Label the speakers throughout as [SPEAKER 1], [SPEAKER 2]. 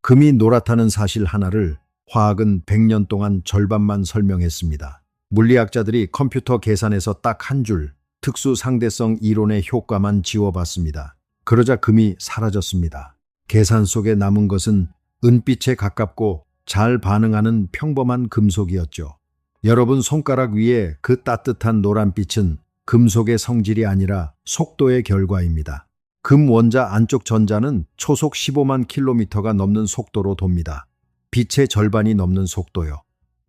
[SPEAKER 1] 금이 노랗다는 사실 하나를 화학은 100년 동안 절반만 설명했습니다. 물리학자들이 컴퓨터 계산에서 딱 한 줄, 특수 상대성 이론의 효과만 지워봤습니다. 그러자 금이 사라졌습니다. 계산 속에 남은 것은 은빛에 가깝고 잘 반응하는 평범한 금속이었죠. 여러분 손가락 위에 그 따뜻한 노란빛은 금속의 성질이 아니라 속도의 결과입니다. 금 원자 안쪽 전자는 초속 15만 킬로미터가 넘는 속도로 돕니다. 빛의 절반이 넘는 속도요.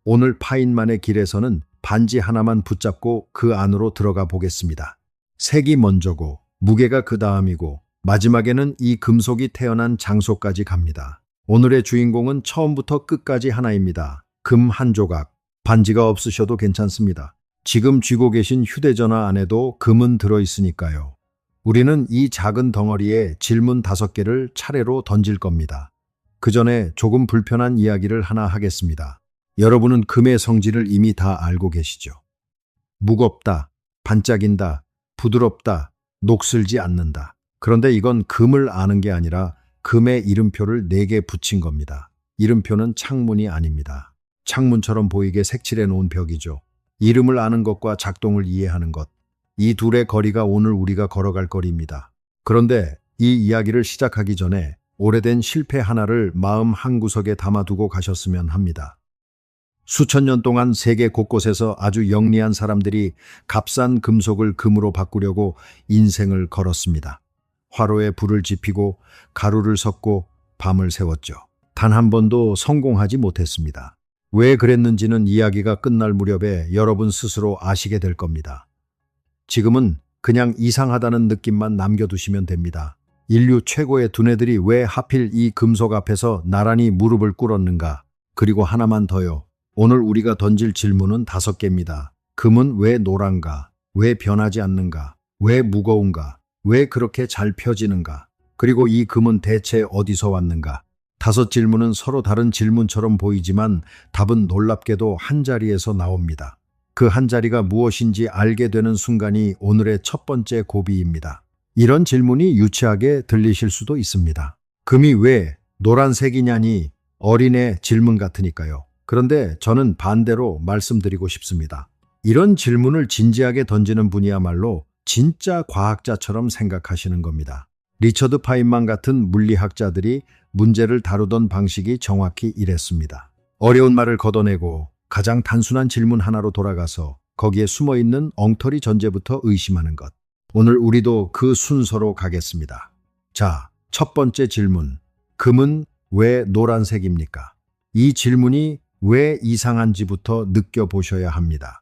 [SPEAKER 1] 오늘 파인만의 길에서는 반지 하나만 붙잡고 그 안으로 들어가 보겠습니다. 색이 먼저고 무게가 그 다음이고 마지막에는 이 금속이 태어난 장소까지 갑니다. 오늘의 주인공은 처음부터 끝까지 하나입니다. 금 한 조각. 반지가 없으셔도 괜찮습니다. 지금 쥐고 계신 휴대전화 안에도 금은 들어있으니까요. 우리는 이 작은 덩어리에 질문 5개를 차례로 던질 겁니다. 그 전에 조금 불편한 이야기를 하나 하겠습니다. 여러분은 금의 성질을 이미 다 알고 계시죠? 무겁다, 반짝인다, 부드럽다, 녹슬지 않는다. 그런데 이건 금을 아는 게 아니라 금의 이름표를 4개 붙인 겁니다. 이름표는 창문이 아닙니다. 창문처럼 보이게 색칠해 놓은 벽이죠. 이름을 아는 것과 작동을 이해하는 것. 이 둘의 거리가 오늘 우리가 걸어갈 거리입니다. 그런데 이 이야기를 시작하기 전에 오래된 실패 하나를 마음 한구석에 담아두고 가셨으면 합니다. 수천 년 동안 세계 곳곳에서 아주 영리한 사람들이 값싼 금속을 금으로 바꾸려고 인생을 걸었습니다. 화로에 불을 지피고 가루를 섞고 밤을 새웠죠. 단 한 번도 성공하지 못했습니다. 왜 그랬는지는 이야기가 끝날 무렵에 여러분 스스로 아시게 될 겁니다. 지금은 그냥 이상하다는 느낌만 남겨두시면 됩니다. 인류 최고의 두뇌들이 왜 하필 이 금속 앞에서 나란히 무릎을 꿇었는가? 그리고 하나만 더요. 오늘 우리가 던질 질문은 5개입니다. 금은 왜 노란가? 왜 변하지 않는가? 왜 무거운가? 왜 그렇게 잘 펴지는가? 그리고 이 금은 대체 어디서 왔는가? 5 질문은 서로 다른 질문처럼 보이지만 답은 놀랍게도 한 자리에서 나옵니다. 그 한 자리가 무엇인지 알게 되는 순간이 오늘의 첫 번째 고비입니다. 이런 질문이 유치하게 들리실 수도 있습니다. 금이 왜 노란색이냐니 어린애 질문 같으니까요. 그런데 저는 반대로 말씀드리고 싶습니다. 이런 질문을 진지하게 던지는 분이야말로 진짜 과학자처럼 생각하시는 겁니다. 리처드 파인만 같은 물리학자들이 문제를 다루던 방식이 정확히 이랬습니다. 어려운 말을 걷어내고 가장 단순한 질문 하나로 돌아가서 거기에 숨어있는 엉터리 전제부터 의심하는 것. 오늘 우리도 그 순서로 가겠습니다. 자, 첫 번째 질문. 금은 왜 노란색입니까? 이 질문이 왜 이상한지부터 느껴보셔야 합니다.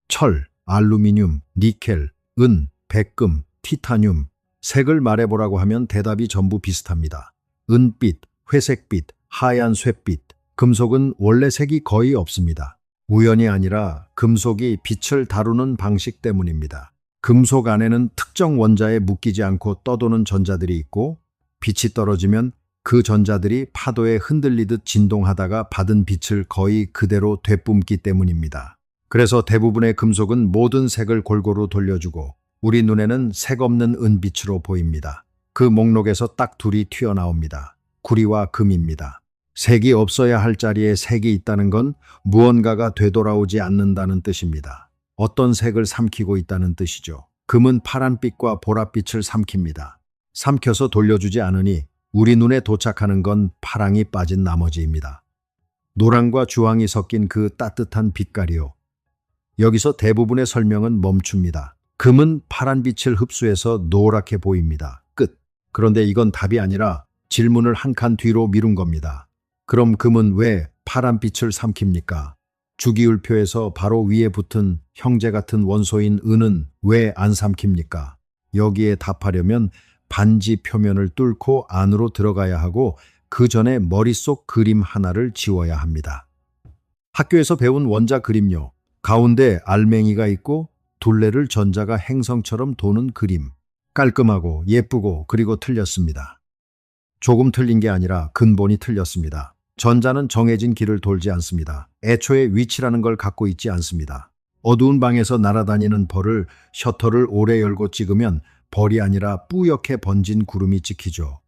[SPEAKER 1] 철, 알루미늄, 니켈, 은, 백금, 티타늄, 색을 말해보라고 하면 대답이 전부 비슷합니다. 은빛, 회색빛, 하얀 쇠빛, 금속은 원래 색이 거의 없습니다. 우연이 아니라 금속이 빛을 다루는 방식 때문입니다. 금속 안에는 특정 원자에 묶이지 않고 떠도는 전자들이 있고 빛이 떨어지면 그 전자들이 파도에 흔들리듯 진동하다가 받은 빛을 거의 그대로 되뿜기 때문입니다. 그래서 대부분의 금속은 모든 색을 골고루 돌려주고 우리 눈에는 색 없는 은빛으로 보입니다. 그 목록에서 딱 둘이 튀어나옵니다. 구리와 금입니다. 색이 없어야 할 자리에 색이 있다는 건 무언가가 되돌아오지 않는다는 뜻입니다. 어떤 색을 삼키고 있다는 뜻이죠. 금은 파란빛과 보랏빛을 삼킵니다. 삼켜서 돌려주지 않으니 우리 눈에 도착하는 건 파랑이 빠진 나머지입니다. 노랑과 주황이 섞인 그 따뜻한 빛깔이요. 여기서 대부분의 설명은 멈춥니다. 금은 파란빛을 흡수해서 노랗게 보입니다. 끝. 그런데 이건 답이 아니라 질문을 한 칸 뒤로 미룬 겁니다. 그럼 금은 왜 파란빛을 삼킵니까? 주기율표에서 바로 위에 붙은 형제 같은 원소인 은은 왜 안 삼킵니까? 여기에 답하려면 반지 표면을 뚫고 안으로 들어가야 하고 그 전에 머릿속 그림 하나를 지워야 합니다. 학교에서 배운 원자 그림요. 가운데 알맹이가 있고 둘레를 전자가 행성처럼 도는 그림. 깔끔하고 예쁘고 그리고 틀렸습니다. 조금 틀린 게 아니라 근본이 틀렸습니다. 전자는 정해진 길을 돌지 않습니다. 애초에 위치라는 걸 갖고 있지 않습니다. 어두운 방에서 날아다니는 벌을 셔터를 오래 열고 찍으면 벌이 아니라 뿌옇게 번진 구름이 찍히죠.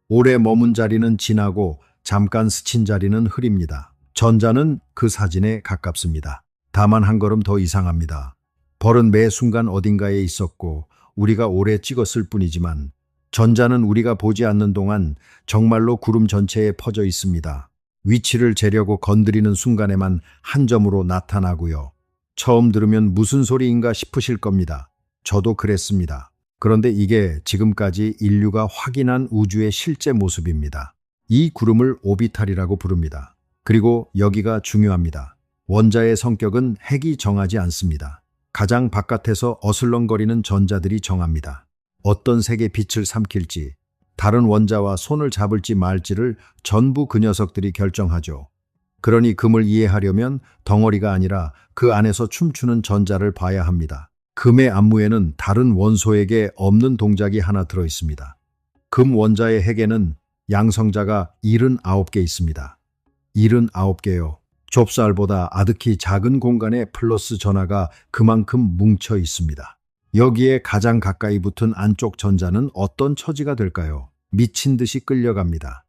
[SPEAKER 1] 오래 머문 자리는 진하고 잠깐 스친 자리는 흐립니다. 전자는 그 사진에 가깝습니다. 다만 한 걸음 더 이상합니다. 벌은 매 순간 어딘가에 있었고 우리가 오래 찍었을 뿐이지만 전자는 우리가 보지 않는 동안 정말로 구름 전체에 퍼져 있습니다. 위치를 재려고 건드리는 순간에만 한 점으로 나타나고요. 처음 들으면 무슨 소리인가 싶으실 겁니다. 저도 그랬습니다. 그런데 이게 지금까지 인류가 확인한 우주의 실제 모습입니다. 이 구름을 오비탈이라고 부릅니다. 그리고 여기가 중요합니다. 원자의 성격은 핵이 정하지 않습니다. 가장 바깥에서 어슬렁거리는 전자들이 정합니다. 어떤 색의 빛을 삼킬지, 다른 원자와 손을 잡을지 말지를 전부 그 녀석들이 결정하죠. 그러니 금을 이해하려면 덩어리가 아니라 그 안에서 춤추는 전자를 봐야 합니다. 금의 안무에는 다른 원소에게 없는 동작이 하나 들어 있습니다. 금 원자의 핵에는 양성자가 79개 있습니다. 79개요. 좁쌀보다 아득히 작은 공간에 플러스 전하가 그만큼 뭉쳐 있습니다. 여기에 가장 가까이 붙은 안쪽 전자는 어떤 처지가 될까요? 미친 듯이 끌려갑니다.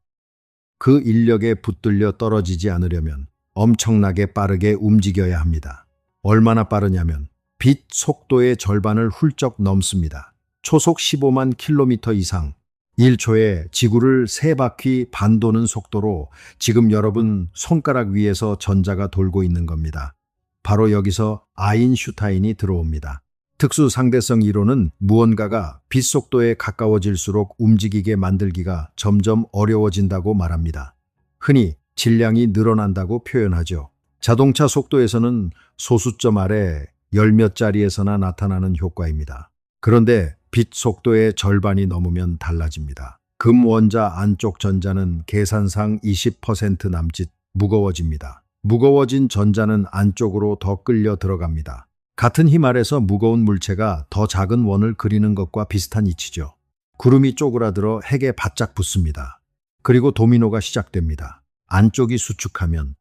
[SPEAKER 1] 그 인력에 붙들려 떨어지지 않으려면 엄청나게 빠르게 움직여야 합니다. 얼마나 빠르냐면 빛 속도의 절반을 훌쩍 넘습니다. 초속 15만 킬로미터 이상, 1초에 지구를 3바퀴 반 도는 속도로 지금 여러분 손가락 위에서 전자가 돌고 있는 겁니다. 바로 여기서 아인슈타인이 들어옵니다. 특수 상대성 이론은 무언가가 빛 속도에 가까워질수록 움직이게 만들기가 점점 어려워진다고 말합니다. 흔히 질량이 늘어난다고 표현하죠. 자동차 속도에서는 소수점 아래 열 몇 자리에서나 나타나는 효과입니다. 그런데 빛 속도의 절반이 넘으면 달라집니다. 금 원자 안쪽 전자는 계산상 20% 남짓 무거워집니다. 무거워진 전자는 안쪽으로 더 끌려 들어갑니다. 같은 힘 아래서 무거운 물체가 더 작은 원을 그리는 것과 비슷한 이치죠. 구름이 쪼그라들어 핵에 바짝 붙습니다. 그리고 도미노가 시작됩니다. 안쪽이 수축하면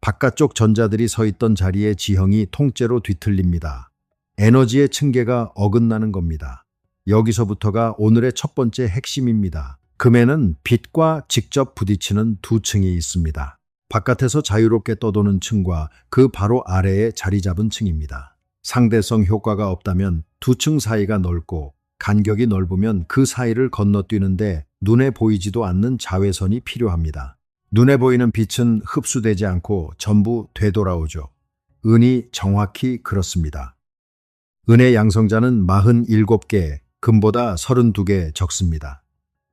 [SPEAKER 1] 바깥쪽 전자들이 서 있던 자리의 지형이 통째로 뒤틀립니다. 에너지의 층계가 어긋나는 겁니다. 여기서부터가 오늘의 첫 번째 핵심입니다. 금에는 빛과 직접 부딪히는 두 층이 있습니다. 바깥에서 자유롭게 떠도는 층과 그 바로 아래에 자리 잡은 층입니다. 상대성 효과가 없다면 두 층 사이가 넓고 간격이 넓으면 그 사이를 건너뛰는데 눈에 보이지도 않는 자외선이 필요합니다. 눈에 보이는 빛은 흡수되지 않고 전부 되돌아오죠. 은이 정확히 그렇습니다. 은의 양성자는 47개, 금보다 32개 적습니다.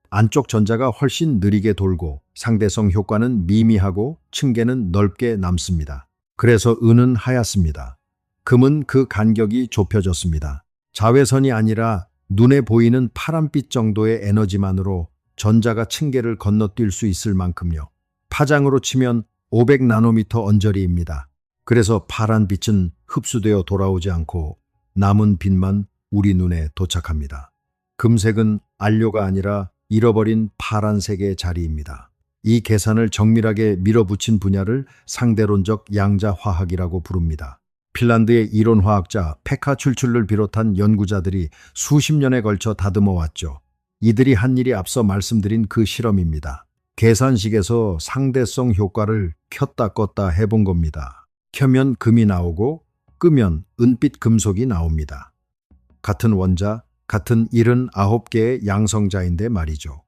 [SPEAKER 1] 안쪽 전자가 훨씬 느리게 돌고 상대성 효과는 미미하고 층계는 넓게 남습니다. 그래서 은은 하얗습니다. 금은 그 간격이 좁혀졌습니다. 자외선이 아니라 눈에 보이는 파란빛 정도의 에너지만으로 전자가 층계를 건너뛸 수 있을 만큼요. 파장으로 치면 500나노미터 언저리입니다. 그래서 파란 빛은 흡수되어 돌아오지 않고 남은 빛만 우리 눈에 도착합니다. 금색은 안료가 아니라 잃어버린 파란색의 자리입니다. 이 계산을 정밀하게 밀어붙인 분야를 상대론적 양자화학이라고 부릅니다. 핀란드의 이론화학자 페카 출출를 비롯한 연구자들이 수십 년에 걸쳐 다듬어 왔죠. 이들이 한 일이 앞서 말씀드린 그 실험입니다. 계산식에서 상대성 효과를 켰다 껐다 해본 겁니다. 켜면 금이 나오고 끄면 은빛 금속이 나옵니다. 같은 원자, 같은 79개의 양성자인데 말이죠.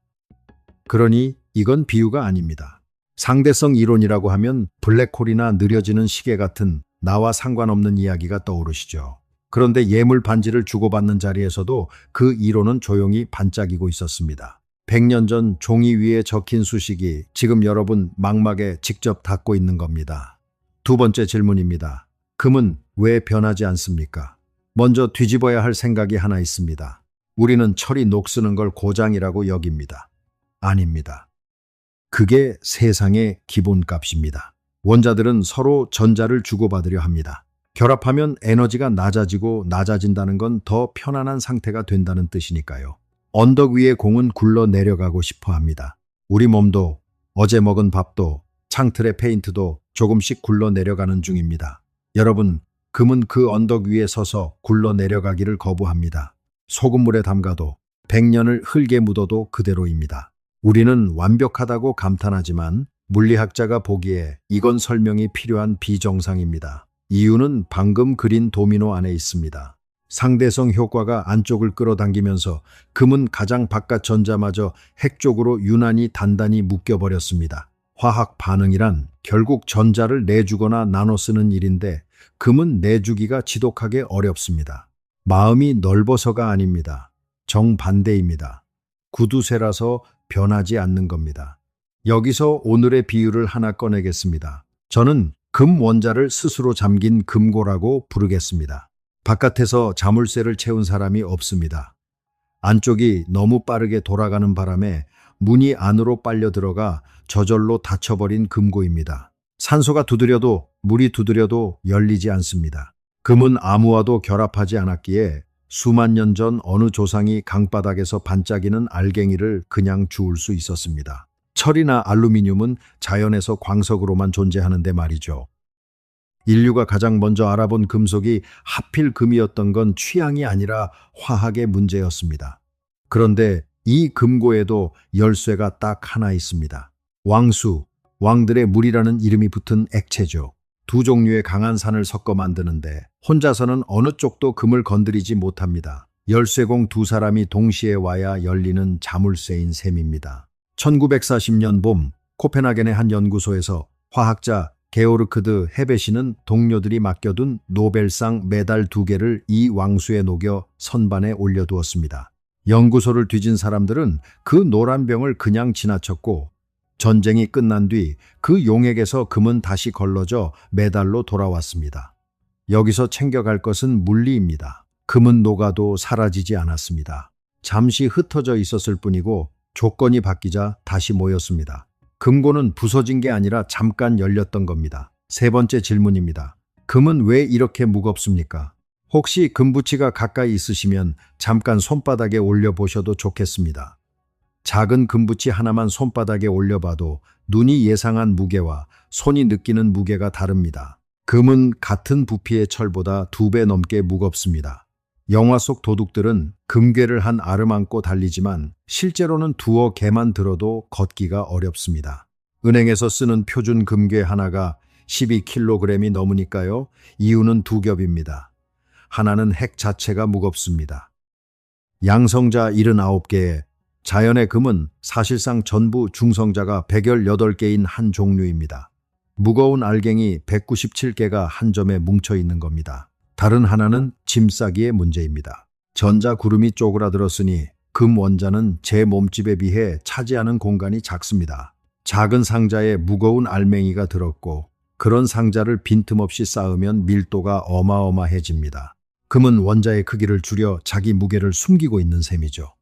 [SPEAKER 1] 그러니 이건 비유가 아닙니다. 상대성 이론이라고 하면 블랙홀이나 느려지는 시계 같은 나와 상관없는 이야기가 떠오르시죠. 그런데 예물 반지를 주고받는 자리에서도 그 이론은 조용히 반짝이고 있었습니다. 100년 전 종이 위에 적힌 수식이 지금 여러분 망막에 직접 닿고 있는 겁니다. 두 번째 질문입니다. 금은 왜 변하지 않습니까? 먼저 뒤집어야 할 생각이 하나 있습니다. 우리는 철이 녹쓰는 걸 고장이라고 여깁니다. 아닙니다. 그게 세상의 기본값입니다. 원자들은 서로 전자를 주고받으려 합니다. 결합하면 에너지가 낮아진다는 건 더 편안한 상태가 된다는 뜻이니까요. 언덕 위의 공은 굴러 내려가고 싶어 합니다. 우리 몸도 어제 먹은 밥도 창틀의 페인트도 조금씩 굴러 내려가는 중입니다. 여러분, 금은 그 언덕 위에 서서 굴러 내려가기를 거부합니다. 소금물에 담가도 100년을 흙에 묻어도 그대로입니다. 우리는 완벽하다고 감탄하지만 물리학자가 보기에 이건 설명이 필요한 비정상입니다. 이유는 방금 그린 도미노 안에 있습니다. 상대성 효과가 안쪽을 끌어당기면서 금은 가장 바깥 전자마저 핵 쪽으로 유난히 단단히 묶여버렸습니다. 화학 반응이란 결국 전자를 내주거나 나눠 쓰는 일인데 금은 내주기가 지독하게 어렵습니다. 마음이 넓어서가 아닙니다. 정반대입니다. 구두쇠라서 변하지 않는 겁니다. 여기서 오늘의 비유를 하나 꺼내겠습니다. 저는 금 원자를 스스로 잠긴 금고라고 부르겠습니다. 바깥에서 자물쇠를 채운 사람이 없습니다. 안쪽이 너무 빠르게 돌아가는 바람에 문이 안으로 빨려 들어가 저절로 닫혀버린 금고입니다. 산소가 두드려도 물이 두드려도 열리지 않습니다. 금은 아무와도 결합하지 않았기에 수만 년 전 어느 조상이 강바닥에서 반짝이는 알갱이를 그냥 주울 수 있었습니다. 철이나 알루미늄은 자연에서 광석으로만 존재하는데 말이죠. 인류가 가장 먼저 알아본 금속이 하필 금이었던 건 취향이 아니라 화학의 문제였습니다. 그런데 이 금고에도 열쇠가 딱 하나 있습니다. 왕수, 왕들의 물이라는 이름이 붙은 액체죠. 두 종류의 강한 산을 섞어 만드는데 혼자서는 어느 쪽도 금을 건드리지 못합니다. 열쇠공 두 사람이 동시에 와야 열리는 자물쇠인 셈입니다. 1940년 봄 코펜하겐의 한 연구소에서 화학자 게오르크드 헤베시는 동료들이 맡겨둔 노벨상 메달 2개를 이 왕수에 녹여 선반에 올려두었습니다. 연구소를 뒤진 사람들은 그 노란 병을 그냥 지나쳤고 전쟁이 끝난 뒤 그 용액에서 금은 다시 걸러져 메달로 돌아왔습니다. 여기서 챙겨갈 것은 물리입니다. 금은 녹아도 사라지지 않았습니다. 잠시 흩어져 있었을 뿐이고 조건이 바뀌자 다시 모였습니다. 금고는 부서진 게 아니라 잠깐 열렸던 겁니다. 세 번째 질문입니다. 금은 왜 이렇게 무겁습니까? 혹시 금부치가 가까이 있으시면 잠깐 손바닥에 올려보셔도 좋겠습니다. 작은 금부치 하나만 손바닥에 올려봐도 눈이 예상한 무게와 손이 느끼는 무게가 다릅니다. 금은 같은 부피의 철보다 2배 넘게 무겁습니다. 영화 속 도둑들은 금괴를 한 알을 안고 달리지만 실제로는 두어 개만 들어도 걷기가 어렵습니다. 은행에서 쓰는 표준 금괴 하나가 12kg이 넘으니까요. 이유는 두 겹입니다. 하나는 핵 자체가 무겁습니다. 양성자 79개에 자연의 금은 사실상 전부 중성자가 118개인 한 종류입니다. 무거운 알갱이 197개가 한 점에 뭉쳐 있는 겁니다. 다른 하나는 짐 싸기의 문제입니다. 전자 구름이 쪼그라들었으니 금 원자는 제 몸집에 비해 차지하는 공간이 작습니다. 작은 상자에 무거운 알맹이가 들었고 그런 상자를 빈틈없이 쌓으면 밀도가 어마어마해집니다. 금은 원자의 크기를 줄여 자기 무게를 숨기고 있는 셈이죠.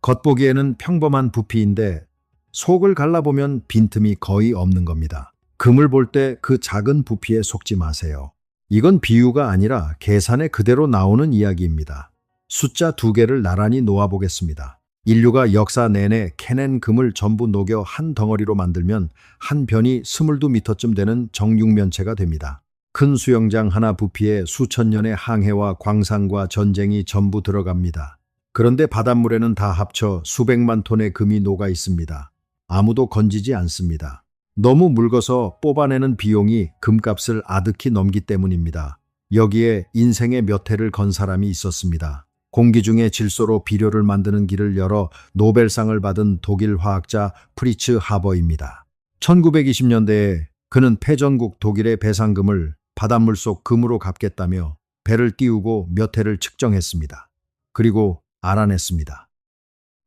[SPEAKER 1] 겉보기에는 평범한 부피인데 속을 갈라보면 빈틈이 거의 없는 겁니다. 금을 볼 때 그 작은 부피에 속지 마세요. 이건 비유가 아니라 계산에 그대로 나오는 이야기입니다. 숫자 2개를 나란히 놓아보겠습니다. 인류가 역사 내내 캐낸 금을 전부 녹여 한 덩어리로 만들면 한 변이 22m쯤 되는 정육면체가 됩니다. 큰 수영장 하나 부피에 수천 년의 항해와 광산과 전쟁이 전부 들어갑니다. 그런데 바닷물에는 다 합쳐 수백만 톤의 금이 녹아 있습니다. 아무도 건지지 않습니다. 너무 묽어서 뽑아내는 비용이 금값을 아득히 넘기 때문입니다. 여기에 인생의 몇 해를 건 사람이 있었습니다. 공기 중에 질소로 비료를 만드는 길을 열어 노벨상을 받은 독일 화학자 프리츠 하버입니다. 1920년대에 그는 패전국 독일의 배상금을 바닷물 속 금으로 갚겠다며 배를 띄우고 몇 해를 측정했습니다. 그리고 알아냈습니다.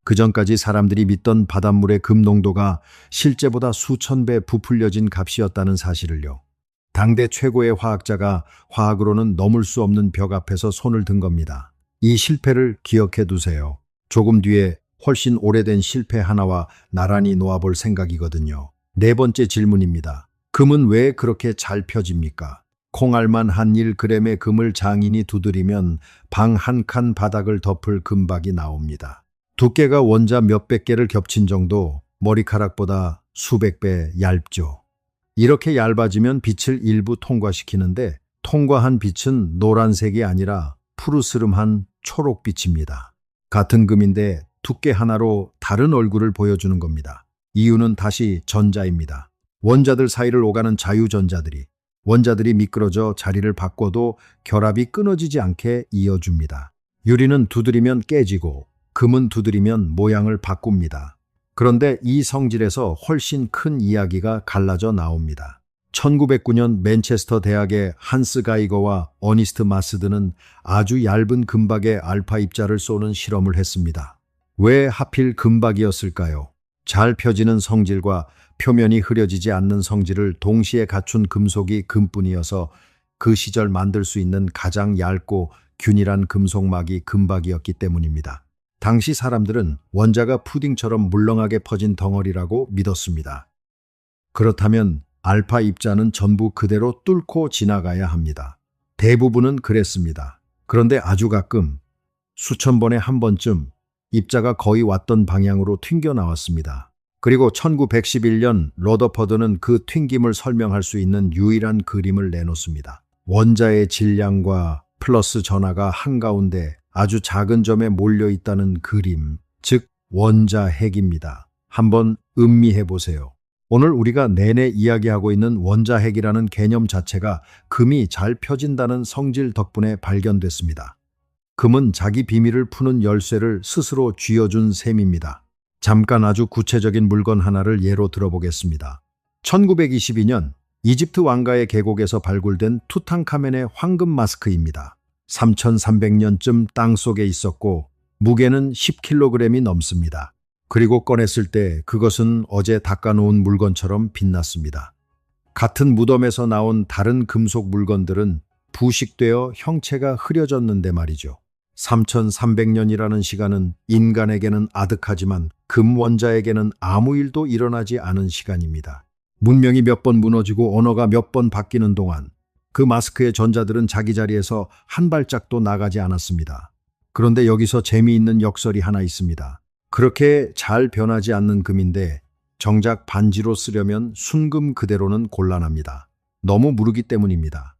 [SPEAKER 1] 그전까지 사람들이 믿던 바닷물의 금 농도가 실제보다 수천 배 부풀려진 값이었다는 사실을요. 당대 최고의 화학자가 화학으로는 넘을 수 없는 벽 앞에서 손을 든 겁니다. 이 실패를 기억해 두세요. 조금 뒤에 훨씬 오래된 실패 하나와 나란히 놓아볼 생각이거든요. 네 번째 질문입니다. 금은 왜 그렇게 잘 펴집니까? 콩알만 한 1g의 금을 장인이 두드리면 방 한 칸 바닥을 덮을 금박이 나옵니다. 두께가 원자 몇백 개를 겹친 정도, 머리카락보다 수백 배 얇죠. 이렇게 얇아지면 빛을 일부 통과시키는데 통과한 빛은 노란색이 아니라 푸르스름한 초록빛입니다. 같은 금인데 두께 하나로 다른 얼굴을 보여주는 겁니다. 이유는 다시 전자입니다. 원자들 사이를 오가는 자유전자들이 원자들이 미끄러져 자리를 바꿔도 결합이 끊어지지 않게 이어줍니다. 유리는 두드리면 깨지고 금은 두드리면 모양을 바꿉니다. 그런데 이 성질에서 훨씬 큰 이야기가 갈라져 나옵니다. 1909년 맨체스터 대학의 한스 가이거와 어니스트 마스드는 아주 얇은 금박에 알파 입자를 쏘는 실험을 했습니다. 왜 하필 금박이었을까요? 잘 펴지는 성질과 표면이 흐려지지 않는 성질을 동시에 갖춘 금속이 금뿐이어서 그 시절 만들 수 있는 가장 얇고 균일한 금속막이 금박이었기 때문입니다. 당시 사람들은 원자가 푸딩처럼 물렁하게 퍼진 덩어리라고 믿었습니다. 그렇다면 알파 입자는 전부 그대로 뚫고 지나가야 합니다. 대부분은 그랬습니다. 그런데 아주 가끔 수천 번에 한 번쯤 입자가 거의 왔던 방향으로 튕겨 나왔습니다. 그리고 1911년 러더퍼드는 그 튕김을 설명할 수 있는 유일한 그림을 내놓습니다. 원자의 질량과 플러스 전하가 한가운데 아주 작은 점에 몰려 있다는 그림, 즉 원자핵입니다. 한번 음미해 보세요. 오늘 우리가 내내 이야기하고 있는 원자핵이라는 개념 자체가 금이 잘 펴진다는 성질 덕분에 발견됐습니다. 금은 자기 비밀을 푸는 열쇠를 스스로 쥐어준 셈입니다. 잠깐 아주 구체적인 물건 하나를 예로 들어보겠습니다. 1922년 이집트 왕가의 계곡에서 발굴된 투탕카멘의 황금 마스크입니다. 3300년쯤 땅속에 있었고 무게는 10kg이 넘습니다. 그리고 꺼냈을 때 그것은 어제 닦아놓은 물건처럼 빛났습니다. 같은 무덤에서 나온 다른 금속 물건들은 부식되어 형체가 흐려졌는데 말이죠. 3300년이라는 시간은 인간에게는 아득하지만 금원자에게는 아무 일도 일어나지 않은 시간입니다. 문명이 몇 번 무너지고 언어가 몇 번 바뀌는 동안 그 마스크의 전자들은 자기 자리에서 한 발짝도 나가지 않았습니다. 그런데 여기서 재미있는 역설이 하나 있습니다. 그렇게 잘 변하지 않는 금인데 정작 반지로 쓰려면 순금 그대로는 곤란합니다. 너무 무르기 때문입니다.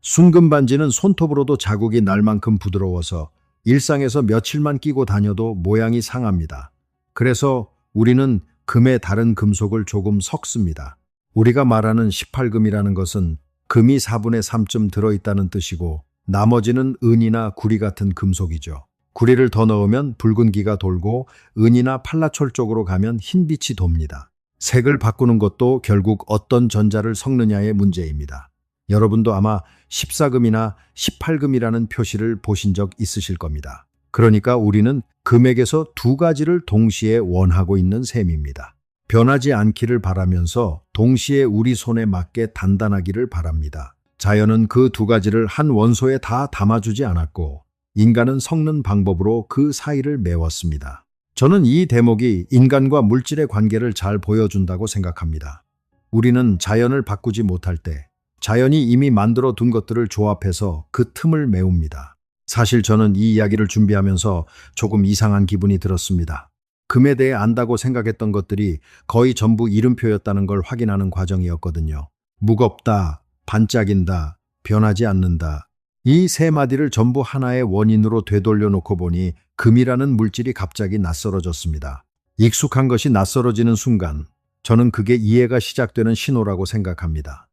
[SPEAKER 1] 순금 반지는 손톱으로도 자국이 날 만큼 부드러워서 일상에서 며칠만 끼고 다녀도 모양이 상합니다. 그래서 우리는 금의 다른 금속을 조금 섞습니다. 우리가 말하는 18금이라는 것은 금이 4분의 3쯤 들어있다는 뜻이고 나머지는 은이나 구리 같은 금속이죠. 구리를 더 넣으면 붉은기가 돌고 은이나 팔라철 쪽으로 가면 흰빛이 돕니다. 색을 바꾸는 것도 결국 어떤 전자를 섞느냐의 문제입니다. 여러분도 아마 14금이나 18금이라는 표시를 보신 적 있으실 겁니다. 그러니까 우리는 금액에서 두 가지를 동시에 원하고 있는 셈입니다. 변하지 않기를 바라면서 동시에 우리 손에 맞게 단단하기를 바랍니다. 자연은 그 두 가지를 한 원소에 다 담아주지 않았고 인간은 섞는 방법으로 그 사이를 메웠습니다. 저는 이 대목이 인간과 물질의 관계를 잘 보여준다고 생각합니다. 우리는 자연을 바꾸지 못할 때 자연이 이미 만들어 둔 것들을 조합해서 그 틈을 메웁니다. 사실 저는 이 이야기를 준비하면서 조금 이상한 기분이 들었습니다. 금에 대해 안다고 생각했던 것들이 거의 전부 이름표였다는 걸 확인하는 과정이었거든요. 무겁다, 반짝인다, 변하지 않는다. 이 세 마디를 전부 하나의 원인으로 되돌려 놓고 보니 금이라는 물질이 갑자기 낯설어졌습니다. 익숙한 것이 낯설어지는 순간 저는 그게 이해가 시작되는 신호라고 생각합니다.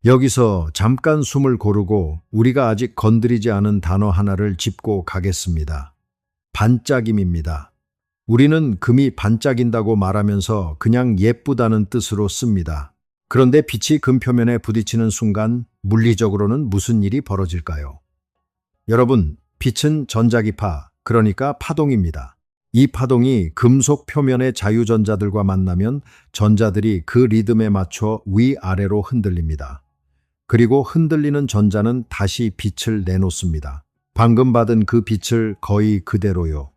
[SPEAKER 1] 여기서 잠깐 숨을 고르고 우리가 아직 건드리지 않은 단어 하나를 짚고 가겠습니다. 반짝임입니다. 우리는 금이 반짝인다고 말하면서 그냥 예쁘다는 뜻으로 씁니다. 그런데 빛이 금 표면에 부딪히는 순간 물리적으로는 무슨 일이 벌어질까요? 여러분, 빛은 전자기파, 그러니까 파동입니다. 이 파동이 금속 표면의 자유전자들과 만나면 전자들이 그 리듬에 맞춰 위아래로 흔들립니다. 그리고 흔들리는 전자는 다시 빛을 내놓습니다. 방금 받은 그 빛을 거의 그대로요.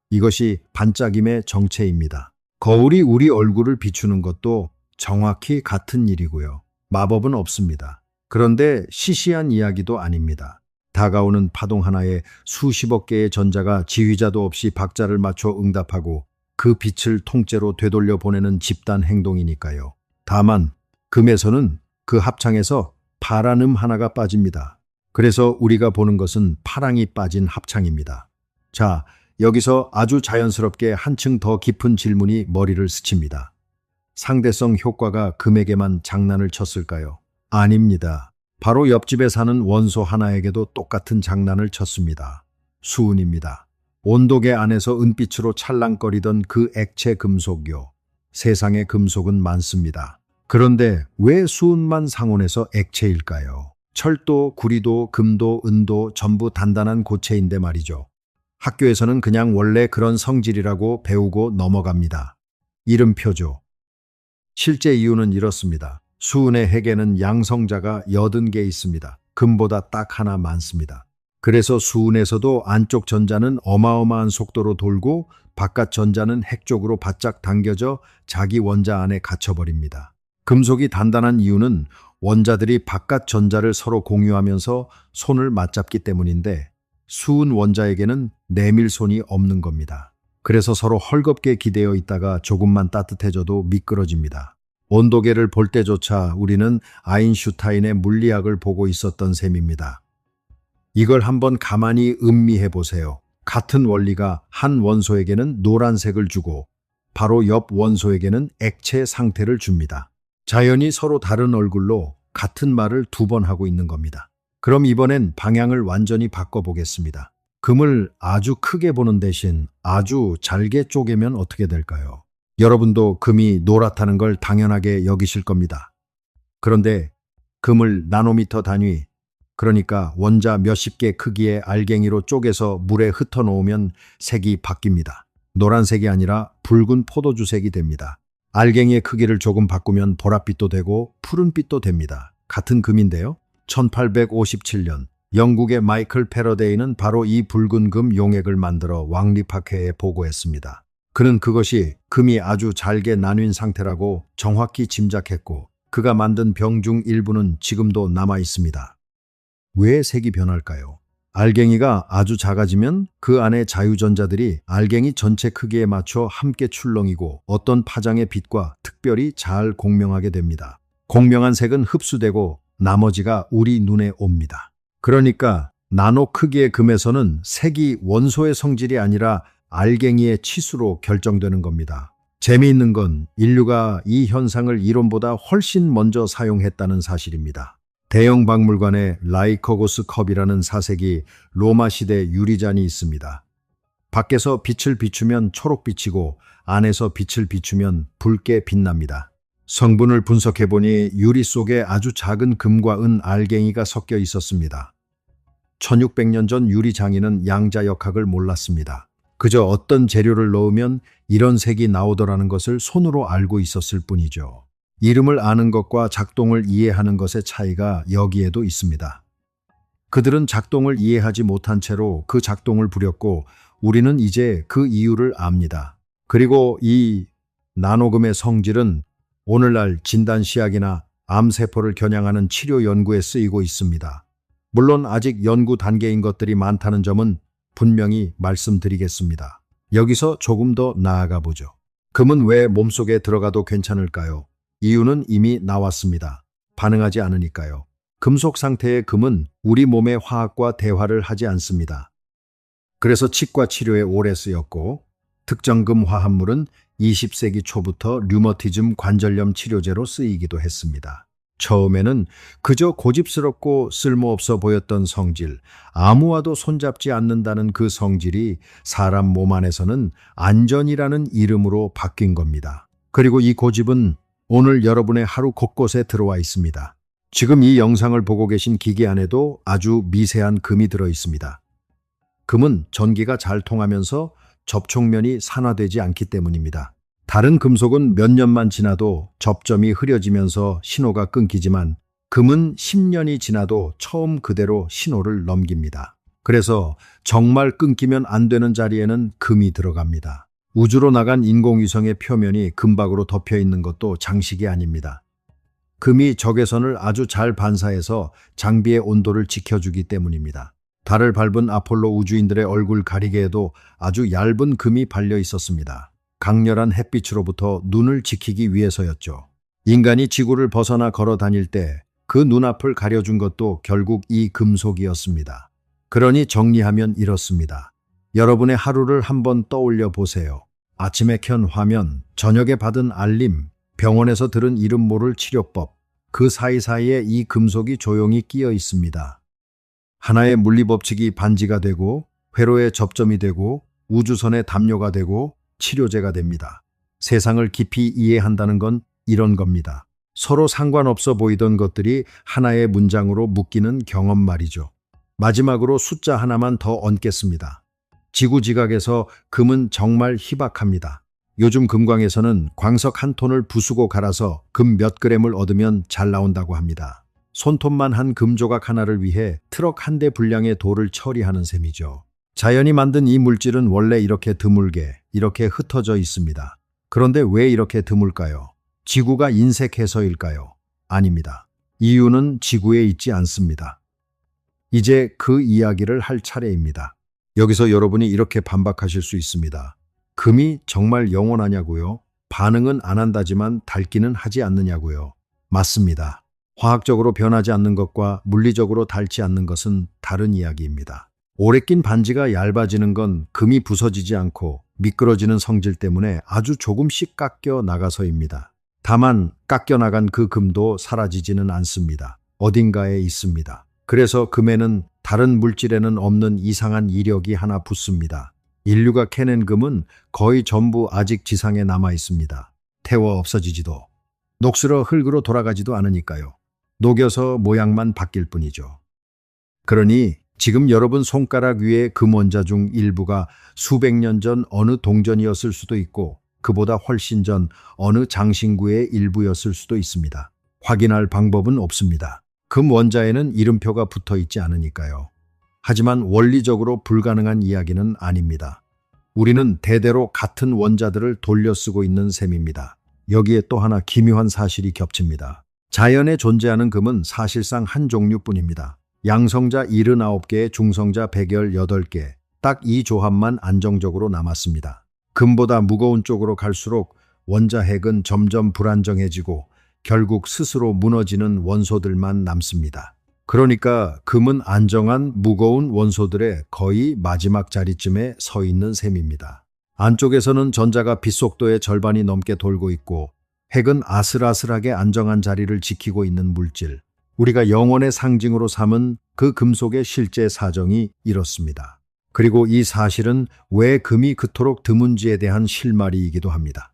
[SPEAKER 1] 이것이 반짝임의 정체입니다. 거울이 우리 얼굴을 비추는 것도 정확히 같은 일이고요. 마법은 없습니다. 그런데 시시한 이야기도 아닙니다. 다가오는 파동 하나에 수십억 개의 전자가 지휘자도 없이 박자를 맞춰 응답하고 그 빛을 통째로 되돌려 보내는 집단 행동이니까요. 다만 금에서는 그 합창에서 파란 음 하나가 빠집니다. 그래서 우리가 보는 것은 파랑이 빠진 합창입니다. 자, 여기서 아주 자연스럽게 한층 더 깊은 질문이 머리를 스칩니다. 상대성 효과가 금에게만 장난을 쳤을까요? 아닙니다. 바로 옆집에 사는 원소 하나에게도 똑같은 장난을 쳤습니다. 수은입니다. 온도계 안에서 은빛으로 찰랑거리던 그 액체 금속요. 세상에 금속은 많습니다. 그런데 왜 수은만 상온에서 액체일까요? 철도, 구리도, 금도, 은도 전부 단단한 고체인데 말이죠. 학교에서는 그냥 원래 그런 성질이라고 배우고 넘어갑니다. 이름표죠. 실제 이유는 이렇습니다. 수은의 핵에는 양성자가 80개 있습니다. 금보다 딱 하나 많습니다. 그래서 수은에서도 안쪽 전자는 어마어마한 속도로 돌고 바깥 전자는 핵 쪽으로 바짝 당겨져 자기 원자 안에 갇혀버립니다. 금속이 단단한 이유는 원자들이 바깥 전자를 서로 공유하면서 손을 맞잡기 때문인데 수은 원자에게는 내밀 손이 없는 겁니다. 그래서 서로 헐겁게 기대어 있다가 조금만 따뜻해져도 미끄러집니다. 온도계를 볼 때조차 우리는 아인슈타인의 물리학을 보고 있었던 셈입니다. 이걸 한번 가만히 음미해 보세요. 같은 원리가 한 원소에게는 노란색을 주고 바로 옆 원소에게는 액체 상태를 줍니다. 자연이 서로 다른 얼굴로 같은 말을 2번 하고 있는 겁니다. 그럼 이번엔 방향을 완전히 바꿔보겠습니다. 금을 아주 크게 보는 대신 아주 잘게 쪼개면 어떻게 될까요? 여러분도 금이 노랗다는 걸 당연하게 여기실 겁니다. 그런데 금을 나노미터 단위, 그러니까 원자 몇십 개 크기의 알갱이로 쪼개서 물에 흩어놓으면 색이 바뀝니다. 노란색이 아니라 붉은 포도주색이 됩니다. 알갱이의 크기를 조금 바꾸면 보랏빛도 되고 푸른빛도 됩니다. 같은 금인데요. 1857년 영국의 마이클 패러데이는 바로 이 붉은 금 용액을 만들어 왕립학회에 보고했습니다. 그는 그것이 금이 아주 잘게 나뉜 상태라고 정확히 짐작했고 그가 만든 병 중 일부는 지금도 남아 있습니다. 왜 색이 변할까요? 알갱이가 아주 작아지면 그 안에 자유전자들이 알갱이 전체 크기에 맞춰 함께 출렁이고 어떤 파장의 빛과 특별히 잘 공명하게 됩니다. 공명한 색은 흡수되고 나머지가 우리 눈에 옵니다. 그러니까 나노 크기의 금에서는 색이 원소의 성질이 아니라 알갱이의 치수로 결정되는 겁니다. 재미있는 건 인류가 이 현상을 이론보다 훨씬 먼저 사용했다는 사실입니다. 대형 박물관에 라이커고스 컵이라는 4세기 로마 시대 유리잔이 있습니다. 밖에서 빛을 비추면 초록빛이고 안에서 빛을 비추면 붉게 빛납니다. 성분을 분석해보니 유리 속에 아주 작은 금과 은 알갱이가 섞여 있었습니다. 1600년 전 유리 장인은 양자역학을 몰랐습니다. 그저 어떤 재료를 넣으면 이런 색이 나오더라는 것을 손으로 알고 있었을 뿐이죠. 이름을 아는 것과 작동을 이해하는 것의 차이가 여기에도 있습니다. 그들은 작동을 이해하지 못한 채로 그 작동을 부렸고 우리는 이제 그 이유를 압니다. 그리고 이 나노금의 성질은 오늘날 진단시약이나 암세포를 겨냥하는 치료 연구에 쓰이고 있습니다. 물론 아직 연구 단계인 것들이 많다는 점은 분명히 말씀드리겠습니다. 여기서 조금 더 나아가 보죠. 금은 왜 몸속에 들어가도 괜찮을까요? 이유는 이미 나왔습니다. 반응하지 않으니까요. 금속 상태의 금은 우리 몸의 화학과 대화를 하지 않습니다. 그래서 치과 치료에 오래 쓰였고 특정 금 화합물은 20세기 초부터 류머티즘 관절염 치료제로 쓰이기도 했습니다. 처음에는 그저 고집스럽고 쓸모없어 보였던 성질, 아무와도 손잡지 않는다는 그 성질이 사람 몸 안에서는 안전이라는 이름으로 바뀐 겁니다. 그리고 이 고집은 오늘 여러분의 하루 곳곳에 들어와 있습니다. 지금 이 영상을 보고 계신 기기 안에도 아주 미세한 금이 들어 있습니다. 금은 전기가 잘 통하면서 접촉면이 산화되지 않기 때문입니다. 다른 금속은 몇 년만 지나도 접점이 흐려지면서 신호가 끊기지만 금은 10년이 지나도 처음 그대로 신호를 넘깁니다. 그래서 정말 끊기면 안 되는 자리에는 금이 들어갑니다. 우주로 나간 인공위성의 표면이 금박으로 덮여 있는 것도 장식이 아닙니다. 금이 적외선을 아주 잘 반사해서 장비의 온도를 지켜주기 때문입니다. 달을 밟은 아폴로 우주인들의 얼굴 가리개에도 아주 얇은 금이 발려 있었습니다. 강렬한 햇빛으로부터 눈을 지키기 위해서였죠. 인간이 지구를 벗어나 걸어 다닐 때 그 눈앞을 가려준 것도 결국 이 금속이었습니다. 그러니 정리하면 이렇습니다. 여러분의 하루를 한번 떠올려 보세요. 아침에 켠 화면, 저녁에 받은 알림, 병원에서 들은 이름 모를 치료법, 그 사이사이에 이 금속이 조용히 끼어 있습니다. 하나의 물리법칙이 반지가 되고, 회로의 접점이 되고, 우주선의 담요가 되고, 치료제가 됩니다. 세상을 깊이 이해한다는 건 이런 겁니다. 서로 상관없어 보이던 것들이 하나의 문장으로 묶이는 경험 말이죠. 마지막으로 숫자 하나만 더 얹겠습니다. 지구지각에서 금은 정말 희박합니다. 요즘 금광에서는 광석 한 톤을 부수고 갈아서 금 몇 그램을 얻으면 잘 나온다고 합니다. 손톱만 한 금조각 하나를 위해 트럭 한 대 분량의 돌을 처리하는 셈이죠. 자연이 만든 이 물질은 원래 이렇게 드물게, 이렇게 흩어져 있습니다. 그런데 왜 이렇게 드물까요? 지구가 인색해서일까요? 아닙니다. 이유는 지구에 있지 않습니다. 이제 그 이야기를 할 차례입니다. 여기서 여러분이 이렇게 반박하실 수 있습니다. 금이 정말 영원하냐고요? 반응은 안 한다지만 닳기는 하지 않느냐고요? 맞습니다. 화학적으로 변하지 않는 것과 물리적으로 닳지 않는 것은 다른 이야기입니다. 오래 낀 반지가 얇아지는 건 금이 부서지지 않고 미끄러지는 성질 때문에 아주 조금씩 깎여 나가서입니다. 다만 깎여 나간 그 금도 사라지지는 않습니다. 어딘가에 있습니다. 그래서 금에는 다른 물질에는 없는 이상한 이력이 하나 붙습니다. 인류가 캐낸 금은 거의 전부 아직 지상에 남아 있습니다. 태워 없어지지도, 녹슬어 흙으로 돌아가지도 않으니까요. 녹여서 모양만 바뀔 뿐이죠. 그러니 지금 여러분 손가락 위의 금원자 중 일부가 수백 년 전 어느 동전이었을 수도 있고 그보다 훨씬 전 어느 장신구의 일부였을 수도 있습니다. 확인할 방법은 없습니다. 금 원자에는 이름표가 붙어 있지 않으니까요. 하지만 원리적으로 불가능한 이야기는 아닙니다. 우리는 대대로 같은 원자들을 돌려 쓰고 있는 셈입니다. 여기에 또 하나 기묘한 사실이 겹칩니다. 자연에 존재하는 금은 사실상 한 종류뿐입니다. 양성자 79개, 중성자 118개, 딱 이 조합만 안정적으로 남았습니다. 금보다 무거운 쪽으로 갈수록 원자 핵은 점점 불안정해지고 결국 스스로 무너지는 원소들만 남습니다. 그러니까 금은 안정한 무거운 원소들의 거의 마지막 자리쯤에 서 있는 셈입니다. 안쪽에서는 전자가 빛속도의 절반이 넘게 돌고 있고 핵은 아슬아슬하게 안정한 자리를 지키고 있는 물질. 우리가 영혼의 상징으로 삼은 그 금속의 실제 사정이 이렇습니다. 그리고 이 사실은 왜 금이 그토록 드문지에 대한 실마리이기도 합니다.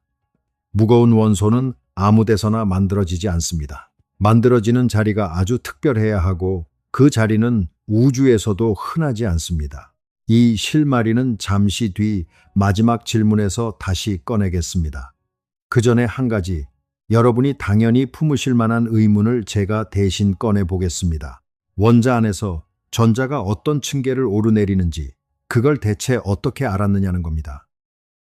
[SPEAKER 1] 무거운 원소는 아무 데서나 만들어지지 않습니다. 만들어지는 자리가 아주 특별해야 하고 그 자리는 우주에서도 흔하지 않습니다. 이 실마리는 잠시 뒤 마지막 질문에서 다시 꺼내겠습니다. 그 전에 한 가지, 여러분이 당연히 품으실 만한 의문을 제가 대신 꺼내보겠습니다. 원자 안에서 전자가 어떤 층계를 오르내리는지 그걸 대체 어떻게 알았느냐는 겁니다.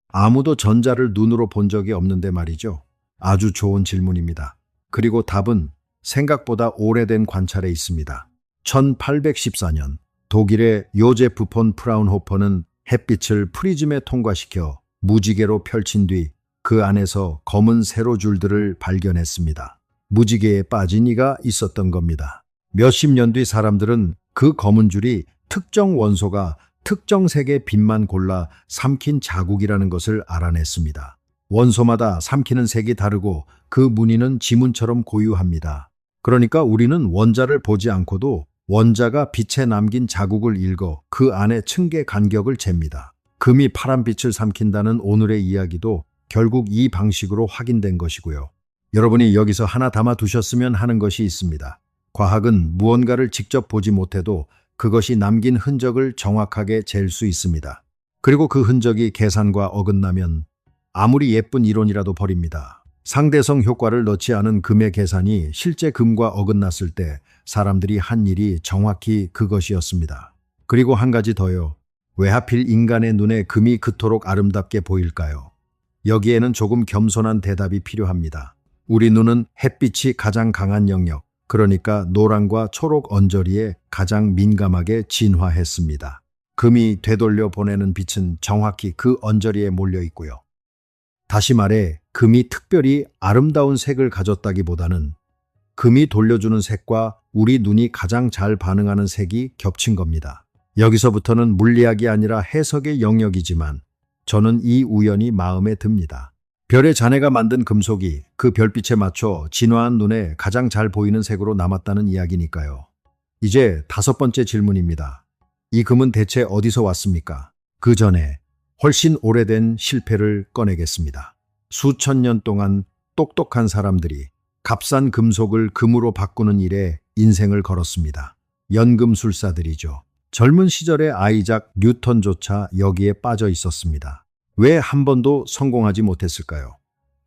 [SPEAKER 1] 아무도 전자를 눈으로 본 적이 없는데 말이죠. 아주 좋은 질문입니다. 그리고 답은 생각보다 오래된 관찰에 있습니다. 1814년 독일의 요제프 폰 프라운호퍼는 햇빛을 프리즘에 통과시켜 무지개로 펼친 뒤 그 안에서 검은 세로줄들을 발견했습니다. 무지개에 빠진 이가 있었던 겁니다. 몇십 년 뒤 사람들은 그 검은 줄이 특정 원소가 특정 색의 빛만 골라 삼킨 자국이라는 것을 알아냈습니다. 원소마다 삼키는 색이 다르고 그 무늬는 지문처럼 고유합니다. 그러니까 우리는 원자를 보지 않고도 원자가 빛에 남긴 자국을 읽어 그 안에 층계 간격을 잽니다. 금이 파란 빛을 삼킨다는 오늘의 이야기도 결국 이 방식으로 확인된 것이고요. 여러분이 여기서 하나 담아두셨으면 하는 것이 있습니다. 과학은 무언가를 직접 보지 못해도 그것이 남긴 흔적을 정확하게 잴 수 있습니다. 그리고 그 흔적이 계산과 어긋나면 아무리 예쁜 이론이라도 버립니다. 상대성 효과를 넣지 않은 금의 계산이 실제 금과 어긋났을 때 사람들이 한 일이 정확히 그것이었습니다. 그리고 한 가지 더요. 왜 하필 인간의 눈에 금이 그토록 아름답게 보일까요? 여기에는 조금 겸손한 대답이 필요합니다. 우리 눈은 햇빛이 가장 강한 영역, 그러니까 노랑과 초록 언저리에 가장 민감하게 진화했습니다. 금이 되돌려 보내는 빛은 정확히 그 언저리에 몰려 있고요. 다시 말해 금이 특별히 아름다운 색을 가졌다기보다는 금이 돌려주는 색과 우리 눈이 가장 잘 반응하는 색이 겹친 겁니다. 여기서부터는 물리학이 아니라 해석의 영역이지만 저는 이 우연이 마음에 듭니다. 별의 잔해가 만든 금속이 그 별빛에 맞춰 진화한 눈에 가장 잘 보이는 색으로 남았다는 이야기니까요. 이제 5번째 질문입니다. 이 금은 대체 어디서 왔습니까? 그 전에 훨씬 오래된 실패를 꺼내겠습니다. 수천 년 동안 똑똑한 사람들이 값싼 금속을 금으로 바꾸는 일에 인생을 걸었습니다. 연금술사들이죠. 젊은 시절의 아이작 뉴턴조차 여기에 빠져 있었습니다. 왜 한 번도 성공하지 못했을까요?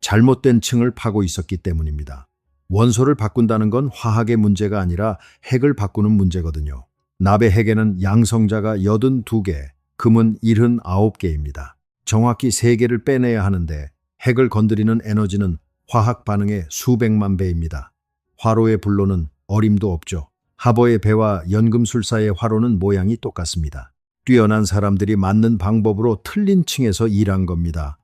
[SPEAKER 1] 잘못된 층을 파고 있었기 때문입니다. 원소를 바꾼다는 건 화학의 문제가 아니라 핵을 바꾸는 문제거든요. 납의 핵에는 양성자가 82개, 금은 79개입니다. 정확히 3개를 빼내야 하는데 핵을 건드리는 에너지는 화학 반응의 수백만 배입니다. 화로의 불로는 어림도 없죠. 하버의 배와 연금술사의 화로는 모양이 똑같습니다. 뛰어난 사람들이 맞는 방법으로 틀린 층에서 일한 겁니다.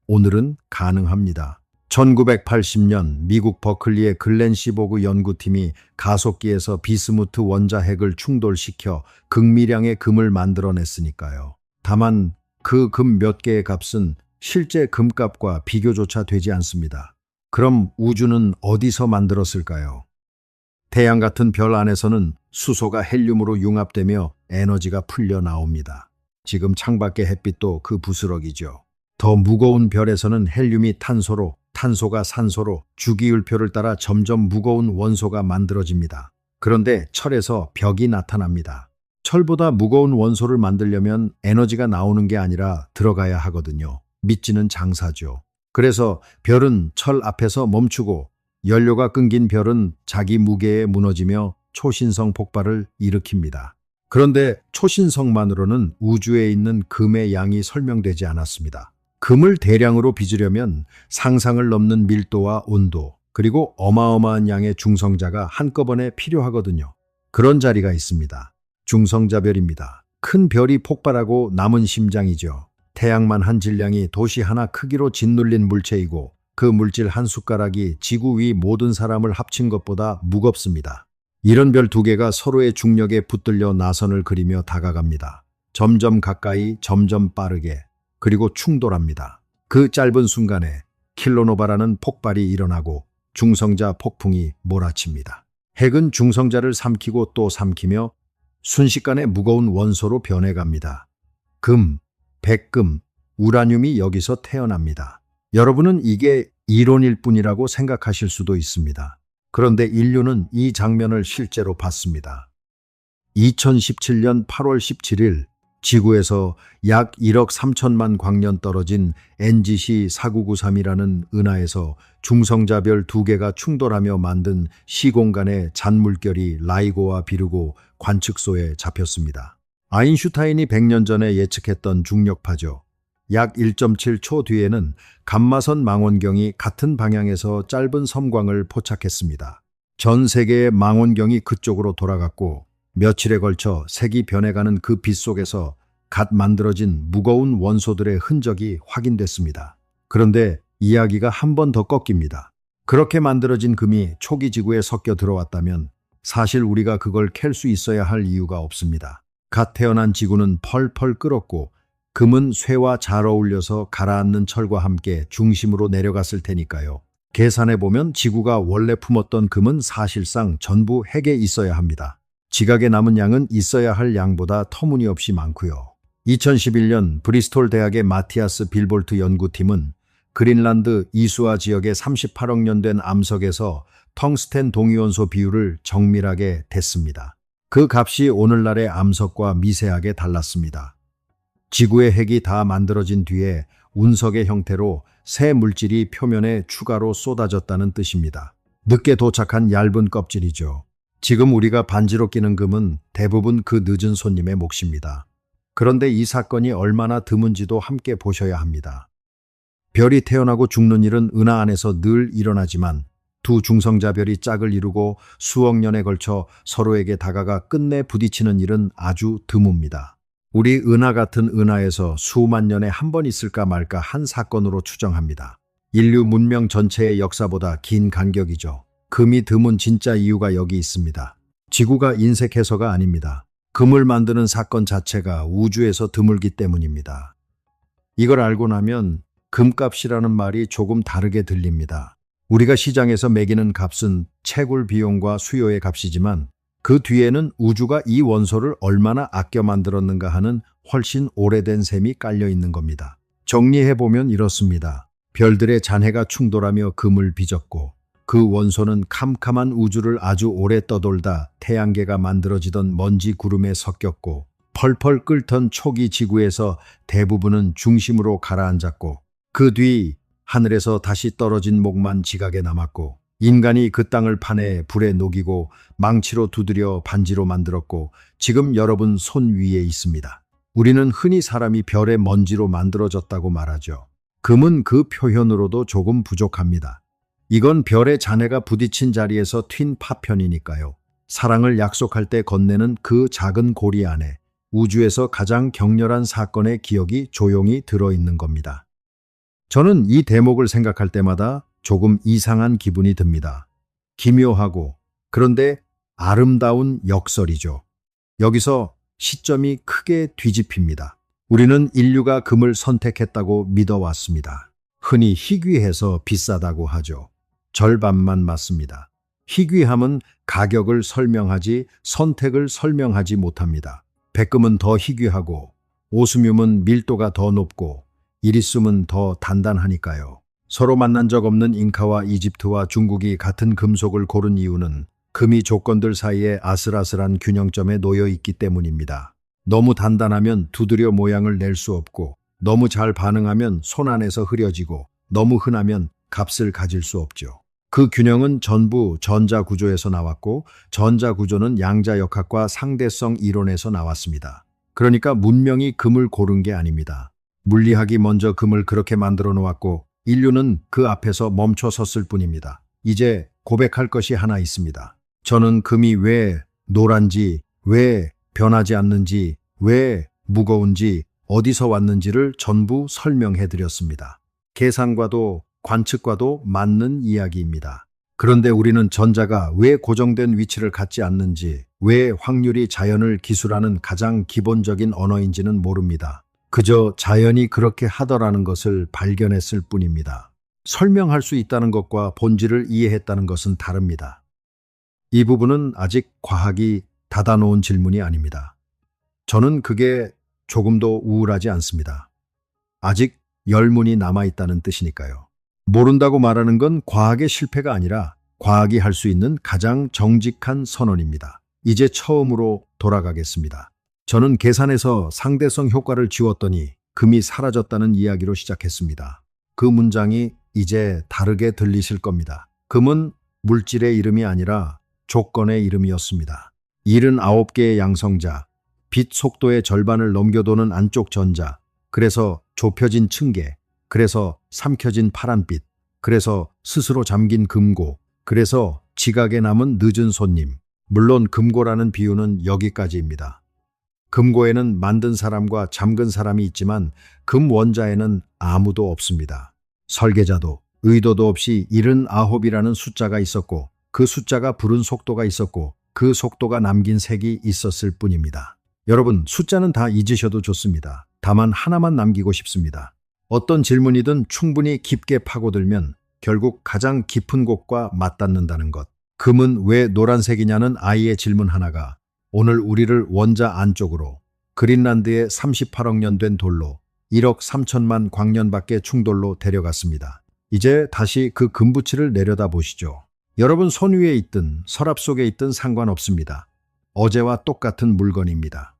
[SPEAKER 1] 오늘은 가능합니다. 1980년 미국 버클리의 글렌 시보그 연구팀이 가속기에서 비스무트 원자핵을 충돌시켜 극미량의 금을 만들어냈으니까요. 다만 그 금 몇 개의 값은 실제 금값과 비교조차 되지 않습니다. 그럼 우주는 어디서 만들었을까요? 태양 같은 별 안에서는 수소가 헬륨으로 융합되며 에너지가 풀려 나옵니다. 지금 창밖의 햇빛도 그 부스러기죠. 더 무거운 별에서는 헬륨이 탄소로, 탄소가 산소로 주기율표를 따라 점점 무거운 원소가 만들어집니다. 그런데 철에서 벽이 나타납니다. 철보다 무거운 원소를 만들려면 에너지가 나오는 게 아니라 들어가야 하거든요. 믿지는 장사죠. 그래서 별은 철 앞에서 멈추고 연료가 끊긴 별은 자기 무게에 무너지며 초신성 폭발을 일으킵니다. 그런데 초신성만으로는 우주에 있는 금의 양이 설명되지 않았습니다. 금을 대량으로 빚으려면 상상을 넘는 밀도와 온도, 그리고 어마어마한 양의 중성자가 한꺼번에 필요하거든요. 그런 자리가 있습니다. 중성자별입니다. 큰 별이 폭발하고 남은 심장이죠. 태양만 한 질량이 도시 하나 크기로 짓눌린 물체이고 그 물질 한 숟가락이 지구 위 모든 사람을 합친 것보다 무겁습니다. 이런 별 2개가 서로의 중력에 붙들려 나선을 그리며 다가갑니다. 점점 가까이, 점점 빠르게, 그리고 충돌합니다. 그 짧은 순간에 킬로노바라는 폭발이 일어나고 중성자 폭풍이 몰아칩니다. 핵은 중성자를 삼키고 또 삼키며 순식간에 무거운 원소로 변해갑니다. 금, 백금, 우라늄이 여기서 태어납니다. 여러분은 이게 이론일 뿐이라고 생각하실 수도 있습니다. 그런데 인류는 이 장면을 실제로 봤습니다. 2017년 8월 17일 지구에서 약 1억 3천만 광년 떨어진 NGC 4993이라는 은하에서 중성자별 2개가 충돌하며 만든 시공간의 잔물결이 라이고와 비르고 관측소에 잡혔습니다. 아인슈타인이 100년 전에 예측했던 중력파죠. 약 1.7초 뒤에는 감마선 망원경이 같은 방향에서 짧은 섬광을 포착했습니다. 전 세계의 망원경이 그쪽으로 돌아갔고 며칠에 걸쳐 색이 변해가는 그 빛 속에서 갓 만들어진 무거운 원소들의 흔적이 확인됐습니다. 그런데 이야기가 한 번 더 꺾입니다. 그렇게 만들어진 금이 초기 지구에 섞여 들어왔다면 사실 우리가 그걸 캘 수 있어야 할 이유가 없습니다. 갓 태어난 지구는 펄펄 끓었고 금은 쇠와 잘 어울려서 가라앉는 철과 함께 중심으로 내려갔을 테니까요. 계산해보면 지구가 원래 품었던 금은 사실상 전부 핵에 있어야 합니다. 지각에 남은 양은 있어야 할 양보다 터무니없이 많고요. 2011년 브리스톨 대학의 마티아스 빌볼트 연구팀은 그린란드 이수아 지역의 38억 년 된 암석에서 텅스텐 동위원소 비율을 정밀하게 댔습니다. 그 값이 오늘날의 암석과 미세하게 달랐습니다. 지구의 핵이 다 만들어진 뒤에 운석의 형태로 새 물질이 표면에 추가로 쏟아졌다는 뜻입니다. 늦게 도착한 얇은 껍질이죠. 지금 우리가 반지로 끼는 금은 대부분 그 늦은 손님의 몫입니다. 그런데 이 사건이 얼마나 드문지도 함께 보셔야 합니다. 별이 태어나고 죽는 일은 은하 안에서 늘 일어나지만 두 중성자별이 짝을 이루고 수억 년에 걸쳐 서로에게 다가가 끝내 부딪히는 일은 아주 드뭅니다. 우리 은하 같은 은하에서 수만 년에 한 번 있을까 말까 한 사건으로 추정합니다. 인류 문명 전체의 역사보다 긴 간격이죠. 금이 드문 진짜 이유가 여기 있습니다. 지구가 인색해서가 아닙니다. 금을 만드는 사건 자체가 우주에서 드물기 때문입니다. 이걸 알고 나면 금값이라는 말이 조금 다르게 들립니다. 우리가 시장에서 매기는 값은 채굴 비용과 수요의 값이지만 그 뒤에는 우주가 이 원소를 얼마나 아껴 만들었는가 하는 훨씬 오래된 셈이 깔려 있는 겁니다. 정리해보면 이렇습니다. 별들의 잔해가 충돌하며 금을 빚었고 그 원소는 캄캄한 우주를 아주 오래 떠돌다 태양계가 만들어지던 먼지 구름에 섞였고 펄펄 끓던 초기 지구에서 대부분은 중심으로 가라앉았고 그 뒤 하늘에서 다시 떨어진 목만 지각에 남았고 인간이 그 땅을 파내 불에 녹이고 망치로 두드려 반지로 만들었고 지금 여러분 손 위에 있습니다. 우리는 흔히 사람이 별의 먼지로 만들어졌다고 말하죠. 금은 그 표현으로도 조금 부족합니다. 이건 별의 잔해가 부딪힌 자리에서 튄 파편이니까요. 사랑을 약속할 때 건네는 그 작은 고리 안에 우주에서 가장 격렬한 사건의 기억이 조용히 들어있는 겁니다. 저는 이 대목을 생각할 때마다 조금 이상한 기분이 듭니다. 기묘하고 그런데 아름다운 역설이죠. 여기서 시점이 크게 뒤집힙니다. 우리는 인류가 금을 선택했다고 믿어왔습니다. 흔히 희귀해서 비싸다고 하죠. 절반만 맞습니다. 희귀함은 가격을 설명하지 선택을 설명하지 못합니다. 백금은 더 희귀하고 오스뮴은 밀도가 더 높고 이리듐은 더 단단하니까요. 서로 만난 적 없는 잉카와 이집트와 중국이 같은 금속을 고른 이유는 금이 조건들 사이에 아슬아슬한 균형점에 놓여 있기 때문입니다. 너무 단단하면 두드려 모양을 낼 수 없고 너무 잘 반응하면 손 안에서 흐려지고 너무 흔하면 값을 가질 수 없죠. 그 균형은 전부 전자구조에서 나왔고 전자구조는 양자역학과 상대성 이론에서 나왔습니다. 그러니까 문명이 금을 고른 게 아닙니다. 물리학이 먼저 금을 그렇게 만들어 놓았고 인류는 그 앞에서 멈춰 섰을 뿐입니다. 이제 고백할 것이 하나 있습니다. 저는 금이 왜 노란지, 왜 변하지 않는지, 왜 무거운지, 어디서 왔는지를 전부 설명해 드렸습니다. 계산과도 관측과도 맞는 이야기입니다. 그런데 우리는 전자가 왜 고정된 위치를 갖지 않는지, 왜 확률이 자연을 기술하는 가장 기본적인 언어인지는 모릅니다. 그저 자연이 그렇게 하더라는 것을 발견했을 뿐입니다. 설명할 수 있다는 것과 본질을 이해했다는 것은 다릅니다. 이 부분은 아직 과학이 닫아놓은 질문이 아닙니다. 저는 그게 조금도 우울하지 않습니다. 아직 열문이 남아있다는 뜻이니까요. 모른다고 말하는 건 과학의 실패가 아니라 과학이 할 수 있는 가장 정직한 선언입니다. 이제 처음으로 돌아가겠습니다. 저는 계산에서 상대성 효과를 지웠더니 금이 사라졌다는 이야기로 시작했습니다. 그 문장이 이제 다르게 들리실 겁니다. 금은 물질의 이름이 아니라 조건의 이름이었습니다. 79개의 양성자, 빛 속도의 절반을 넘겨도는 안쪽 전자, 그래서 좁혀진 층계, 그래서 삼켜진 파란빛, 그래서 스스로 잠긴 금고, 그래서 지각에 남은 늦은 손님. 물론 금고라는 비유는 여기까지입니다. 금고에는 만든 사람과 잠근 사람이 있지만 금 원자에는 아무도 없습니다. 설계자도 의도도 없이 79이라는 숫자가 있었고 그 숫자가 부른 속도가 있었고 그 속도가 남긴 색이 있었을 뿐입니다. 여러분, 숫자는 다 잊으셔도 좋습니다. 다만 하나만 남기고 싶습니다. 어떤 질문이든 충분히 깊게 파고들면 결국 가장 깊은 곳과 맞닿는다는 것. 금은 왜 노란색이냐는 아이의 질문 하나가 오늘 우리를 원자 안쪽으로 그린란드의 38억 년 된 돌로 1억 3천만 광년 밖의 충돌로 데려갔습니다. 이제 다시 그 금부치를 내려다 보시죠. 여러분 손 위에 있든 서랍 속에 있든 상관없습니다. 어제와 똑같은 물건입니다.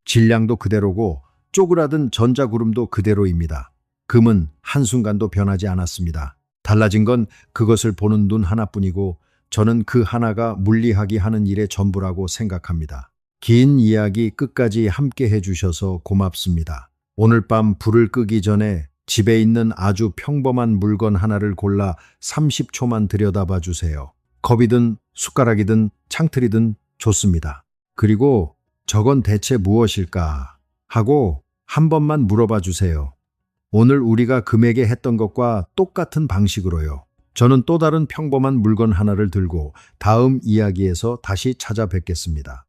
[SPEAKER 1] 질량도 그대로고 쪼그라든 전자구름도 그대로입니다. 금은 한순간도 변하지 않았습니다. 달라진 건 그것을 보는 눈 하나뿐이고 저는 그 하나가 물리학이 하는 일의 전부라고 생각합니다. 긴 이야기 끝까지 함께 해주셔서 고맙습니다. 오늘 밤 불을 끄기 전에 집에 있는 아주 평범한 물건 하나를 골라 30초만 들여다봐 주세요. 컵이든 숟가락이든 창틀이든 좋습니다. 그리고 저건 대체 무엇일까 하고 한 번만 물어봐 주세요. 오늘 우리가 금에게 했던 것과 똑같은 방식으로요. 저는 또 다른 평범한 물건 하나를 들고 다음 이야기에서 다시 찾아뵙겠습니다.